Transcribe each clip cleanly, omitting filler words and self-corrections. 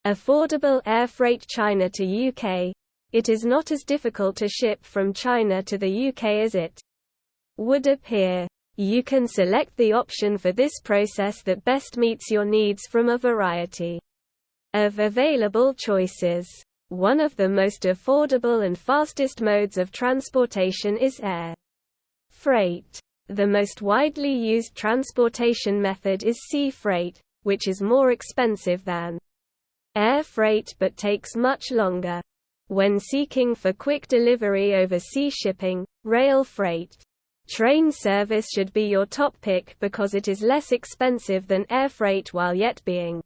Affordable air freight China to UK. It is not as difficult to ship from China to the UK as it would appear. You can select the option for this process that best meets your needs from a variety of available choices. One of the most affordable and fastest modes of transportation is air freight. The most widely used transportation method is sea freight, which is more expensive than air freight but takes much longer. When seeking for quick delivery over sea shipping, rail freight, train service should be your top pick because it is less expensive than air freight while yet being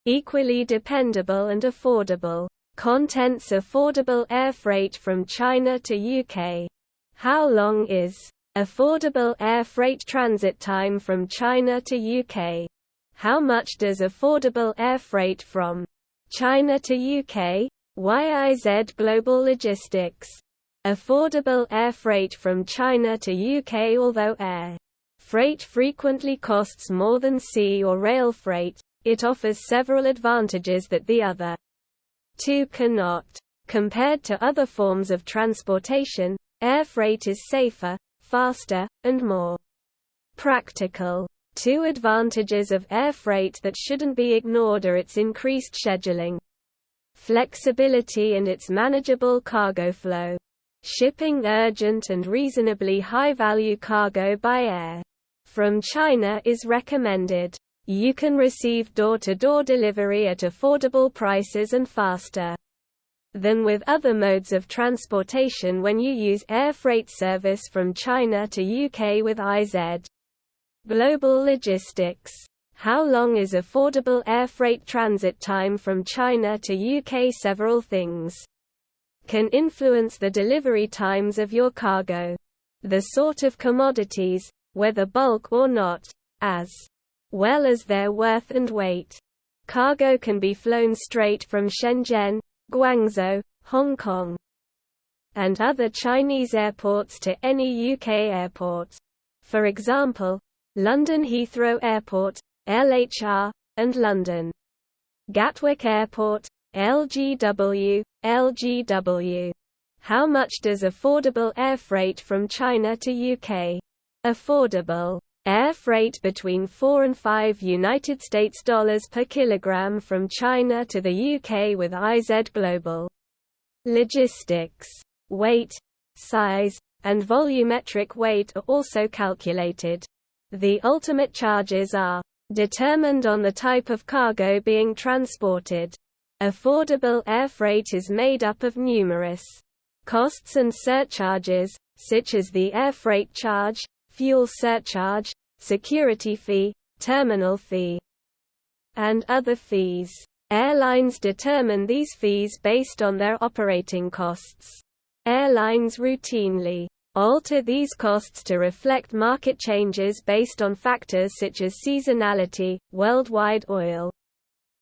equally dependable and affordable. Contents: affordable air freight from China to UK. How long is affordable air freight transit time from China to UK? How much does affordable air freight from China to UK? YIZ Global Logistics. Affordable air freight from China to UK. Although air freight frequently costs more than sea or rail freight, it offers several advantages that the other two cannot. Compared to other forms of transportation, air freight is safer, faster, and more practical. Two advantages of air freight that shouldn't be ignored are its increased scheduling flexibility and its manageable cargo flow. Shipping urgent and reasonably high-value cargo by air from China is recommended. You can receive door-to-door delivery at affordable prices and faster than with other modes of transportation when you use air freight service from China to UK with IZ Global Logistics. How long is affordable air freight transit time from China to UK? Several things can influence the delivery times of your cargo. The sort of commodities, whether bulk or not, as well as their worth and weight. Cargo can be flown straight from Shenzhen, Guangzhou, Hong Kong, and other Chinese airports to any UK airport. For example, London Heathrow Airport, LHR, and London Gatwick Airport, LGW, LGW. How much does affordable air freight from China to UK? Affordable air freight between $4 and $5 United States per kilogram from China to the UK with IZ Global Logistics. Weight, size, and volumetric weight are also calculated. The ultimate charges are determined on the type of cargo being transported. Affordable air freight is made up of numerous costs and surcharges, such as the air freight charge, fuel surcharge, security fee, terminal fee, and other fees. Airlines determine these fees based on their operating costs. Airlines routinely alter these costs to reflect market changes based on factors such as seasonality, worldwide oil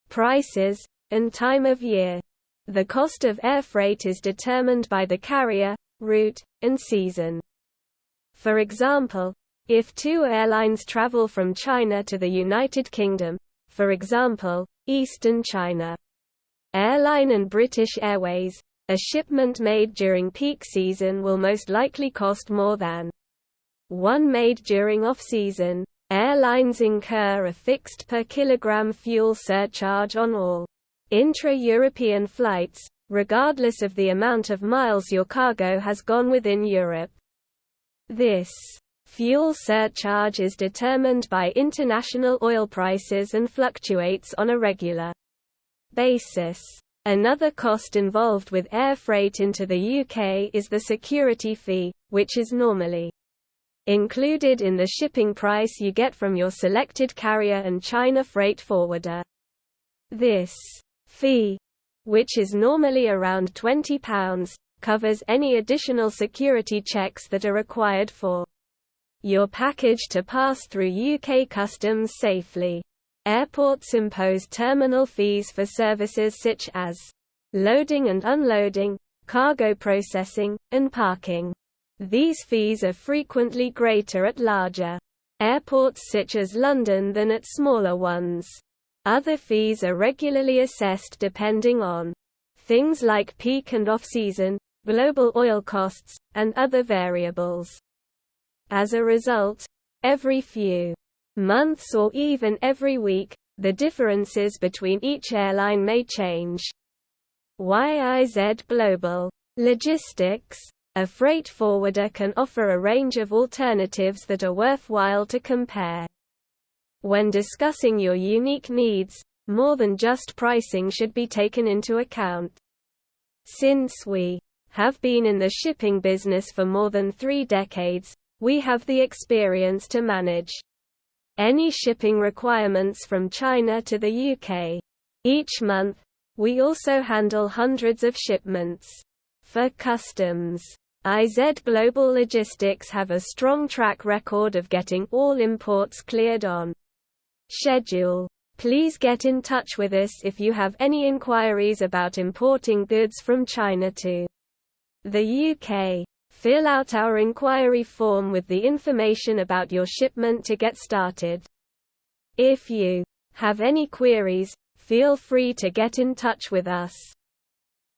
prices, and time of year. The cost of air freight is determined by the carrier, route, and season. For example, if two airlines travel from China to the United Kingdom, for example, Eastern China Airline and British Airways, a shipment made during peak season will most likely cost more than one made during off-season. Airlines incur a fixed per kilogram fuel surcharge on all intra-European flights, regardless of the amount of miles your cargo has gone within Europe. This fuel surcharge is determined by international oil prices and fluctuates on a regular basis. Another cost involved with air freight into the UK is the security fee, which is normally included in the shipping price you get from your selected carrier and China freight forwarder. This fee, which is normally around £20, covers any additional security checks that are required for your package to pass through UK customs safely. Airports impose terminal fees for services such as loading and unloading, cargo processing, and parking. These fees are frequently greater at larger airports such as London than at smaller ones. Other fees are regularly assessed depending on things like peak and off-season, global oil costs, and other variables. As a result, every few months or even every week, the differences between each airline may change. YIZ Global Logistics, a freight forwarder, can offer a range of alternatives that are worthwhile to compare. When discussing your unique needs, more than just pricing should be taken into account. Since we have been in the shipping business for more than 3 decades, we have the experience to manage any shipping requirements from China to the UK. Each month, we also handle hundreds of shipments. For customs, YIZ Global Logistics have a strong track record of getting all imports cleared on schedule. Please get in touch with us if you have any inquiries about importing goods from China to the UK. Fill out our inquiry form with the information about your shipment to get started. If you have any queries, feel free to get in touch with us.